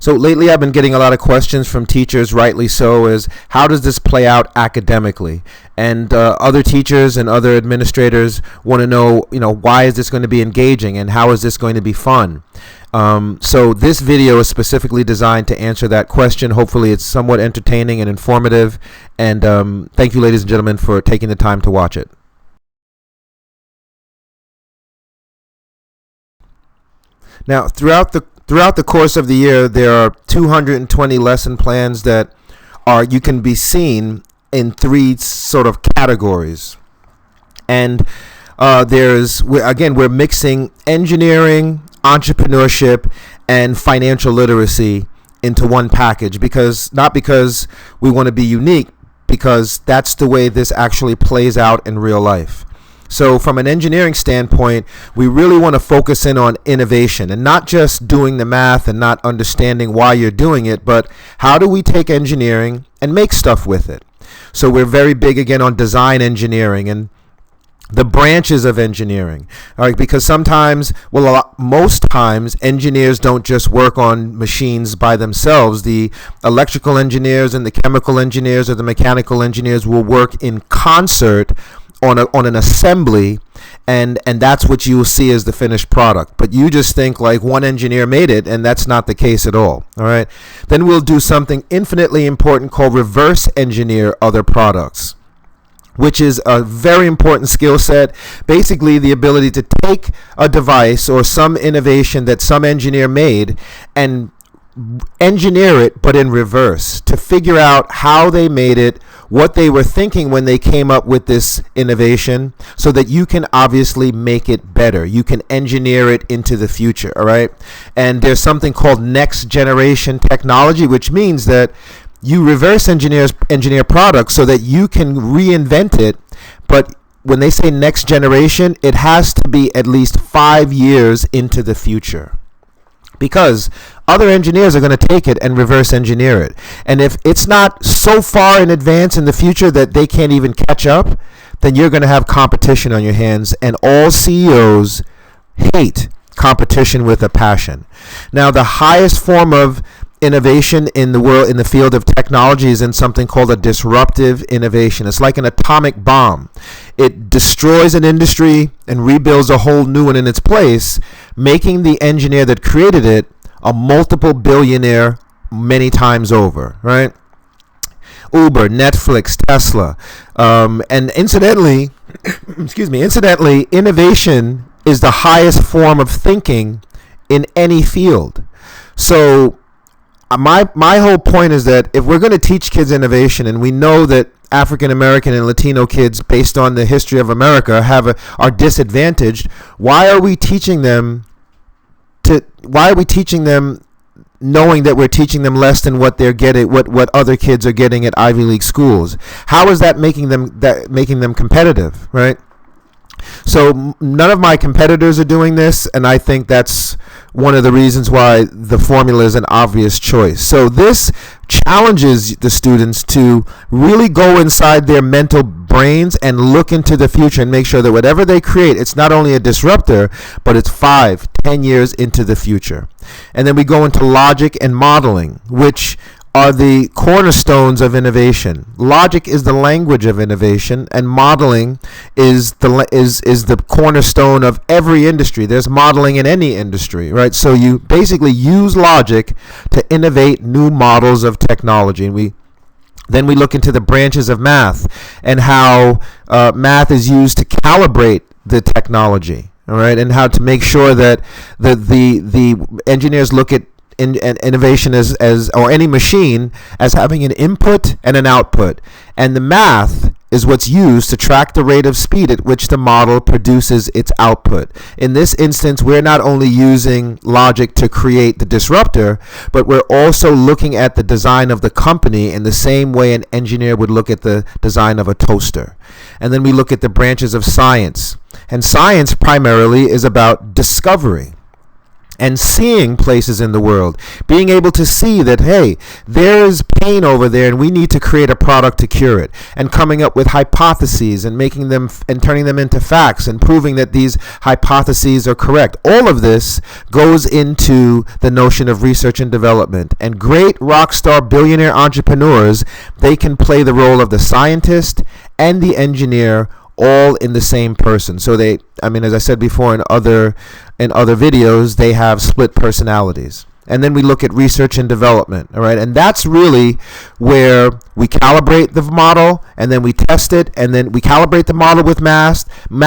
So lately I've been getting a lot of questions from teachers, rightly so, is how does this play out academically? And other teachers and other administrators want to know, why is this going to be engaging and how is this going to be fun? So this video is specifically designed to answer that question. Hopefully it's somewhat entertaining and informative. And thank you, ladies and gentlemen, for taking the time to watch it. Now, throughout the course of the year, there are 220 lesson plans that you can be seen in three sort of categories. And we're mixing engineering, entrepreneurship, and financial literacy into one package, not because we want to be unique, because that's the way this actually plays out in real life. So from an engineering standpoint, we really want to focus in on innovation and not just doing the math and not understanding why you're doing it, but how do we take engineering and make stuff with it? So we're very big again on design engineering and the branches of engineering, all right, because most times engineers don't just work on machines by themselves. The electrical engineers and the chemical engineers or the mechanical engineers will work in concert on an assembly, and that's what you will see as the finished product. But you just think like one engineer made it, and that's not the case at all right? Then we'll do something infinitely important called reverse engineer other products, which is a very important skill set. Basically, the ability to take a device or some innovation that some engineer made and engineer it, but in reverse, to figure out how they made it, what they were thinking when they came up with this innovation, so that you can obviously make it better. You can engineer it into the future, all right? And there's something called next generation technology, which means that you reverse engineer products so that you can reinvent it. But when they say next generation, it has to be at least 5 years into the future, because other engineers are going to take it and reverse engineer it. And if it's not so far in advance in the future that they can't even catch up, then you're going to have competition on your hands. And all CEOs hate competition with a passion. Now, the highest form of innovation in the field of technology is in something called a disruptive innovation. It's like an atomic bomb. It destroys an industry and rebuilds a whole new one in its place, making the engineer that created it a multiple billionaire many times over, right? Uber, Netflix, Tesla, and incidentally, innovation is the highest form of thinking in any field. So my whole point is that if we're going to teach kids innovation, and we know that African American and Latino kids, based on the history of America, are disadvantaged, why are we teaching them knowing that we're teaching them less than what they're getting, what other kids are getting at Ivy League schools? How is that making them competitive, right? So none of my competitors are doing this, and I think that's one of the reasons why the formula is an obvious choice. So this challenges the students to really go inside their mental brains and look into the future and make sure that whatever they create, it's not only a disruptor, but it's 5-10 years into the future. And then we go into logic and modeling, which are the cornerstones of innovation. Logic is the language of innovation, and modeling is the cornerstone of every industry. There's modeling in any industry, right? So you basically use logic to innovate new models of technology. And then we look into the branches of math and how math is used to calibrate the technology, all right, and how to make sure that the engineers look at innovation or any machine as having an input and an output, and the math is what's used to track the rate of speed at which the model produces its output. In this instance, we're not only using logic to create the disruptor, but we're also looking at the design of the company in the same way an engineer would look at the design of a toaster. And then we look at the branches of science, and science primarily is about discovery. and seeing places in the world, being able to see that, hey, there's pain over there and we need to create a product to cure it, and coming up with hypotheses and making them and turning them into facts and proving that these hypotheses are correct. All of this goes into the notion of research and development. And great rock star billionaire entrepreneurs, they can play the role of the scientist and the engineer all in the same person. So they, I mean, as I said before in other videos, they have split personalities. And then we look at research and development, all right? And that's really where we calibrate the model, and then we test it, and then we calibrate the model with math, and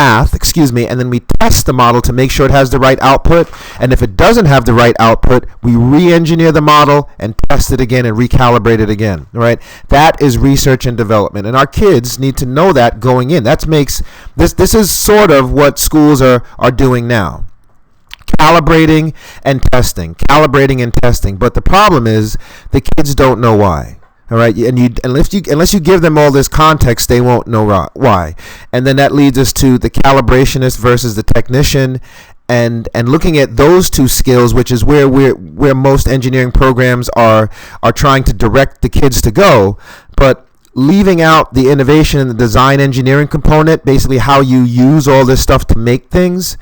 then we test the model to make sure it has the right output. And if it doesn't have the right output, we re-engineer the model and test it again and recalibrate it again, all right? That is research and development. And our kids need to know that going in. That makes this is sort of what schools are doing now. Calibrating and testing. But the problem is the kids don't know why. All right, and unless you give them all this context, they won't know why. And then that leads us to the calibrationist versus the technician, and looking at those two skills, which is where most engineering programs are trying to direct the kids to go, but leaving out the innovation and the design engineering component, basically how you use all this stuff to make things,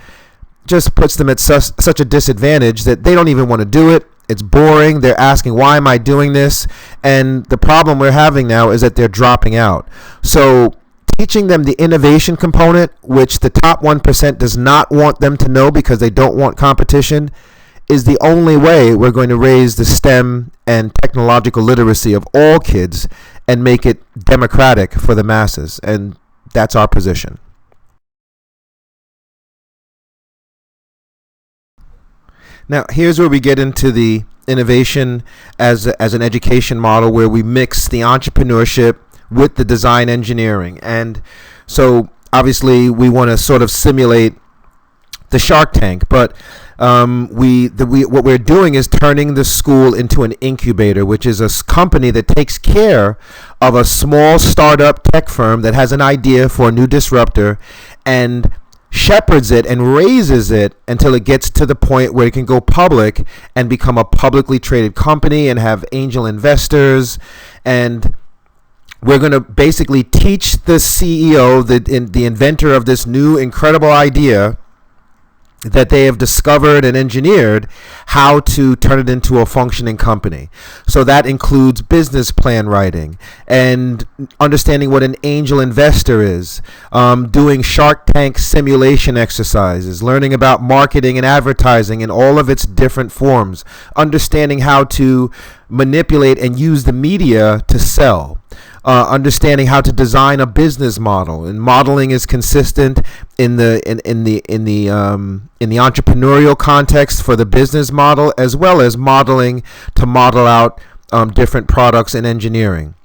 just puts them at such a disadvantage that they don't even want to do it. It's boring. They're asking, why am I doing this? And the problem we're having now is that they're dropping out. So teaching them the innovation component, which the top 1% does not want them to know because they don't want competition, is the only way we're going to raise the STEM and technological literacy of all kids and make it democratic for the masses. And that's our position. Now, here's where we get into the innovation as an education model, where we mix the entrepreneurship with the design engineering. And so obviously we want to sort of simulate the Shark Tank, but what we're doing is turning the school into an incubator, which is a company that takes care of a small startup tech firm that has an idea for a new disruptor and shepherds it and raises it until it gets to the point where it can go public and become a publicly traded company and have angel investors. And we're going to basically teach the CEO, the inventor of this new incredible idea that they have discovered and engineered, how to turn it into a functioning company. So that includes business plan writing and understanding what an angel investor is, doing Shark Tank simulation exercises, learning about marketing and advertising in all of its different forms, understanding how to manipulate and use the media to sell. Understanding how to design a business model, and modeling is consistent in the entrepreneurial context for the business model, as well as modeling to model out different products in engineering.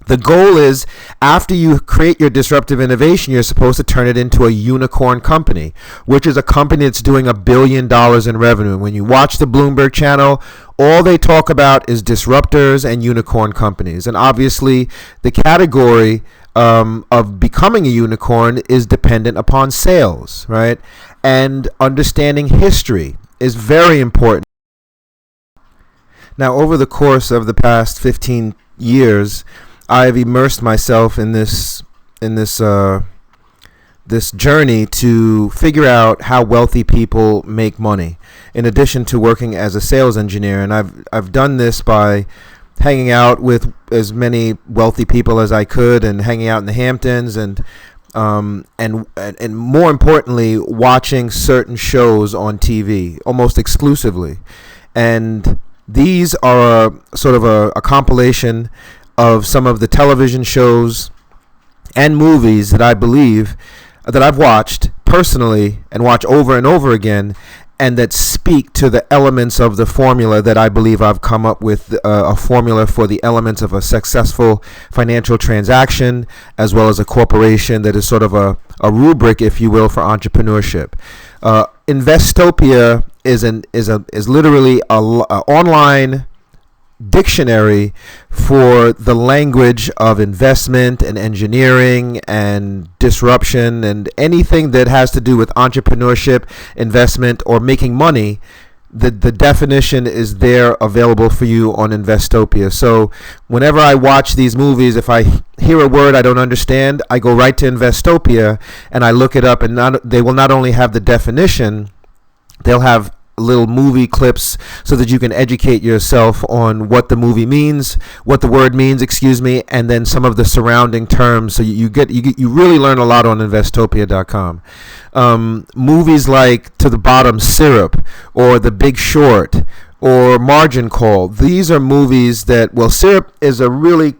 The goal is, after you create your disruptive innovation, you're supposed to turn it into a unicorn company, which is a company that's doing $1 billion in revenue. And when you watch the Bloomberg channel, all they talk about is disruptors and unicorn companies. And obviously, the category of becoming a unicorn is dependent upon sales, right? And understanding history is very important. Now, over the course of the past 15 years, I've immersed myself in this journey to figure out how wealthy people make money, in addition to working as a sales engineer. And I've done this by hanging out with as many wealthy people as I could, and hanging out in the Hamptons, and more importantly, watching certain shows on TV almost exclusively. And these are sort of a compilation of some of the television shows and movies that I believe that I've watched personally and watch over and over again, and that speak to the elements of the formula that I believe I've come up with, a formula for the elements of a successful financial transaction, as well as a corporation, that is sort of a rubric, if you will, for entrepreneurship. Investopia is literally a online dictionary for the language of investment and engineering and disruption and anything that has to do with entrepreneurship, investment, or making money. the definition is there available for you on Investopia. So whenever I watch these movies, if I hear a word I don't understand, I go right to Investopia and I look it up, and they will not only have the definition, they'll have little movie clips so that you can educate yourself on what the movie means, what the word means, and then some of the surrounding terms. So you really learn a lot on Investopia.com. Movies like To the Bottom, Syrup, or The Big Short, or Margin Call. These are movies that, well, Syrup is a really,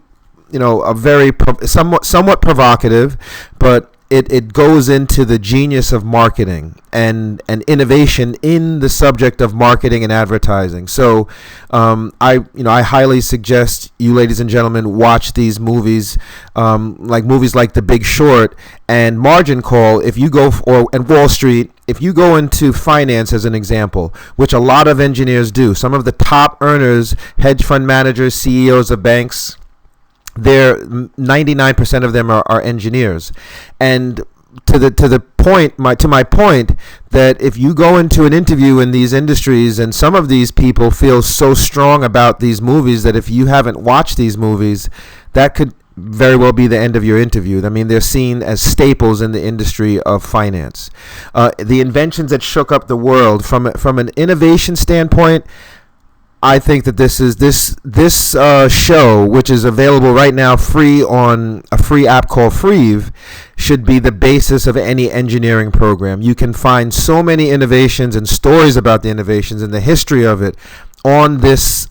a very somewhat provocative, but it goes into the genius of marketing and innovation in the subject of marketing and advertising. So I highly suggest you, ladies and gentlemen, watch these movies, like movies like The Big Short and Margin Call. If you go and Wall Street, if you go into finance as an example, which a lot of engineers do, some of the top earners, hedge fund managers, CEOs of banks, 99% of them are engineers. And to my point that if you go into an interview in these industries, and some of these people feel so strong about these movies that if you haven't watched these movies, that could very well be the end of your interview. I mean, they're seen as staples in the industry of finance. The inventions that shook up the world from an innovation standpoint, I think that this show, which is available right now free on a free app called Freeve, should be the basis of any engineering program. You can find so many innovations and stories about the innovations and the history of it on this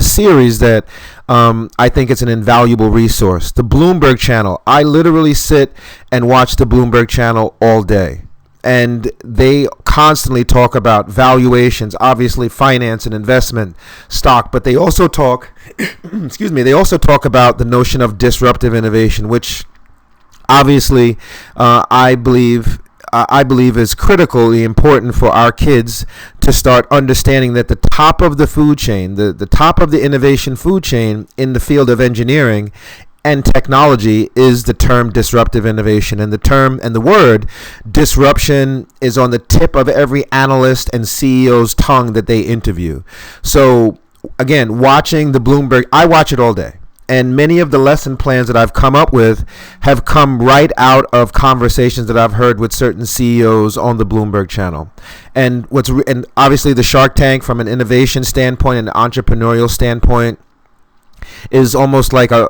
series that I think it's an invaluable resource. The Bloomberg Channel. I literally sit and watch the Bloomberg Channel all day. And they constantly talk about valuations, obviously finance and investment, stock, but they also talk, they also talk about the notion of disruptive innovation, which obviously I believe is critically important for our kids to start understanding that the top of the food chain, the top of the innovation food chain in the field of engineering and technology is the term disruptive innovation, and the word disruption is on the tip of every analyst and CEO's tongue that they interview. So again, watching the Bloomberg, I watch it all day, and many of the lesson plans that I've come up with have come right out of conversations that I've heard with certain CEOs on the Bloomberg Channel. And obviously the Shark Tank, from an innovation standpoint and an entrepreneurial standpoint, is almost like a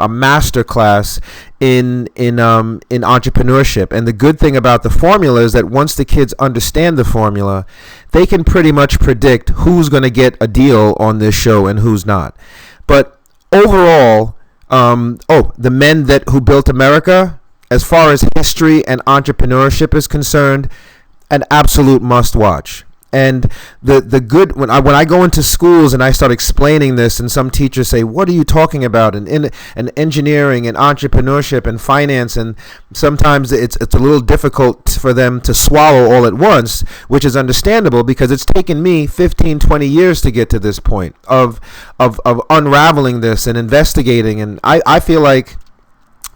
master class in entrepreneurship. And the good thing about the formula is that once the kids understand the formula, they can pretty much predict who's going to get a deal on this show and who's not. But overall, The Men Who Built America, as far as history and entrepreneurship is concerned, an absolute must watch. And the good, when I go into schools and I start explaining this, and some teachers say, "What are you talking about?" And engineering and entrepreneurship and finance, and sometimes it's a little difficult for them to swallow all at once, which is understandable because it's taken me 15, 20 years to get to this point of unraveling this and investigating. And I feel like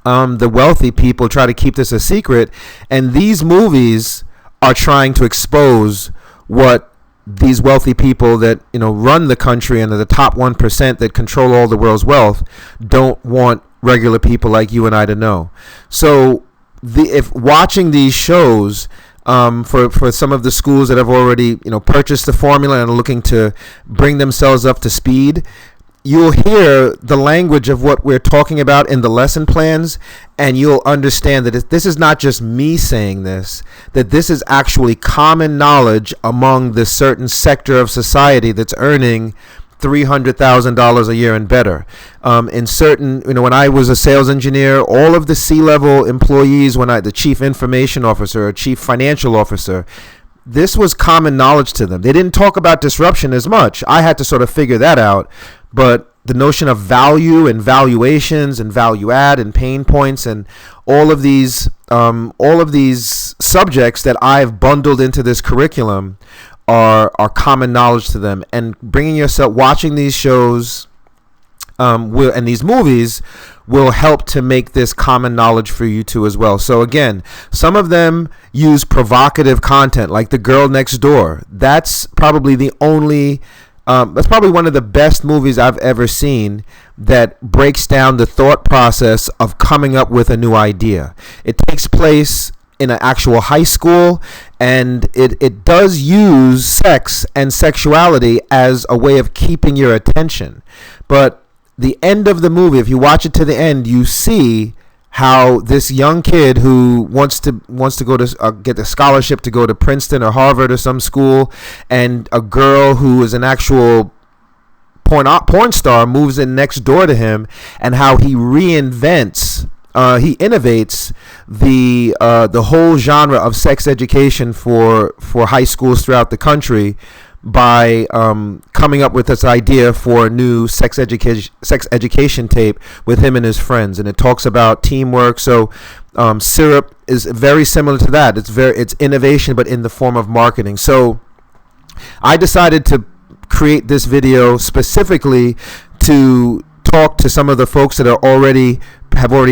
the wealthy people try to keep this a secret, and these movies are trying to expose what these wealthy people that run the country and are the top 1% that control all the world's wealth don't want regular people like you and I to know. So if watching these shows, for some of the schools that have already purchased the formula and are looking to bring themselves up to speed, you'll hear the language of what we're talking about in the lesson plans, and you'll understand that this is not just me saying this, that this is actually common knowledge among this certain sector of society that's earning $300,000 a year and better. In certain, when I was a sales engineer, all of the C-level employees, the chief information officer or chief financial officer, this was common knowledge to them. They didn't talk about disruption as much. I had to sort of figure that out. But the notion of value and valuations and value add and pain points and all of these subjects that I've bundled into this curriculum are common knowledge to them. And watching these shows and these movies will help to make this common knowledge for you too as well. So again, some of them use provocative content, like The Girl Next Door. That's probably that's probably one of the best movies I've ever seen that breaks down the thought process of coming up with a new idea. It takes place in an actual high school, and it does use sex and sexuality as a way of keeping your attention. But the end of the movie, if you watch it to the end, you see how this young kid who wants to go to get a scholarship to go to Princeton or Harvard or some school, and a girl who is an actual porn star moves in next door to him, and how he innovates the whole genre of sex education for high schools throughout the country by coming up with this idea for a new sex education tape with him and his friends, and it talks about teamwork. So Syrup is very similar to that. It's innovation, but in the form of marketing. So I decided to create this video specifically to talk to some of the folks that have already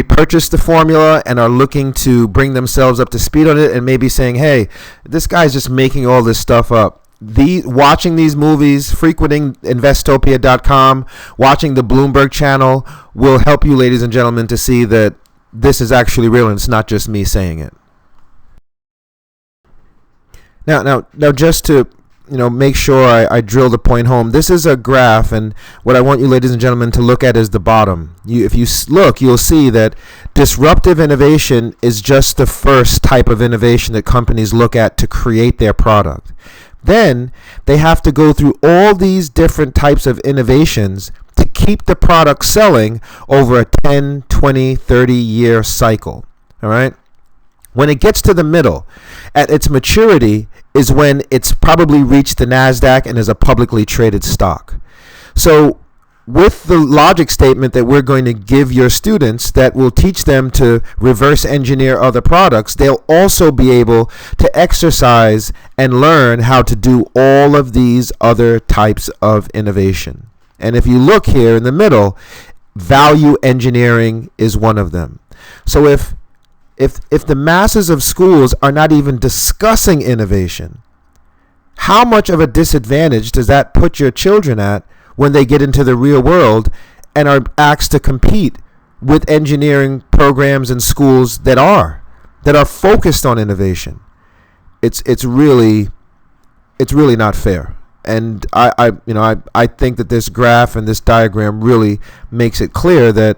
purchased the formula and are looking to bring themselves up to speed on it, and maybe saying, hey, this guy's just making all this stuff up. Watching these movies, frequenting Investopia.com, watching the Bloomberg channel will help you, ladies and gentlemen, to see that this is actually real and it's not just me saying it. Now, just to make sure I drill the point home, this is a graph, and what I want you, ladies and gentlemen, to look at is the bottom. If you look, you'll see that disruptive innovation is just the first type of innovation that companies look at to create their product. Then they have to go through all these different types of innovations to keep the product selling over a 10, 20, 30-year cycle. All right? When it gets to the middle, at its maturity, is when it's probably reached the NASDAQ and is a publicly traded stock. So with the logic statement that we're going to give your students that will teach them to reverse engineer other products, they'll also be able to exercise and learn how to do all of these other types of innovation. And if you look here in the middle, value engineering is one of them. So if the masses of schools are not even discussing innovation, how much of a disadvantage does that put your children at when they get into the real world and are asked to compete with engineering programs and schools that are focused on innovation? It's really not fair. And I think that this graph and this diagram really makes it clear that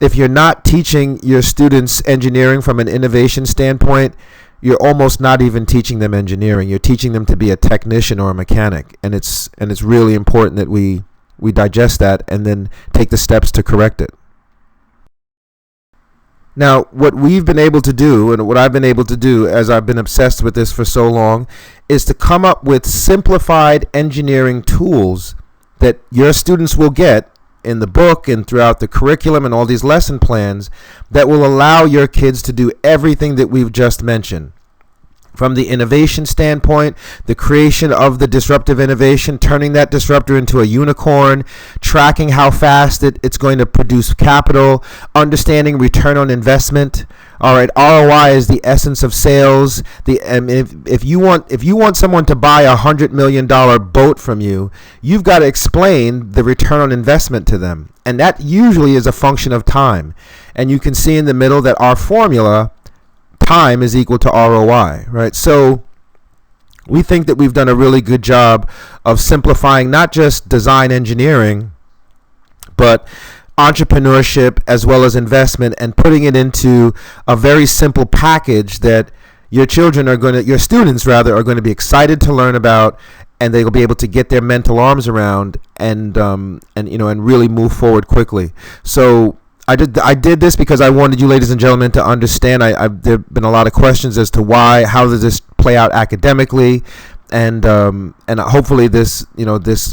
if you're not teaching your students engineering from an innovation standpoint, you're almost not even teaching them engineering. You're teaching them to be a technician or a mechanic, and it's really important that we digest that and then take the steps to correct it. Now, what we've been able to do, and what I've been able to do as I've been obsessed with this for so long, is to come up with simplified engineering tools that your students will get in the book and throughout the curriculum and all these lesson plans that will allow your kids to do everything that we've just mentioned. From the innovation standpoint, the creation of the disruptive innovation, turning that disruptor into a unicorn, tracking how fast it's going to produce capital, understanding return on investment. All right, ROI is the essence of sales. If you want someone to buy $100 million boat from you, you've got to explain the return on investment to them, and that usually is a function of time. And you can see in the middle that our formula, time is equal to ROI, right? So we think that we've done a really good job of simplifying not just design engineering, but entrepreneurship as well as investment, and putting it into a very simple package that your students are going to be excited to learn about, and they'll be able to get their mental arms around and really move forward quickly. So I did this because I wanted you, ladies and gentlemen, to understand. There have been a lot of questions as to how does this play out academically, and hopefully this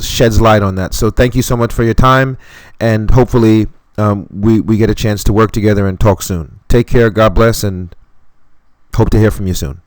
sheds light on that. So thank you so much for your time, and hopefully we get a chance to work together and talk soon. Take care, God bless, and hope to hear from you soon.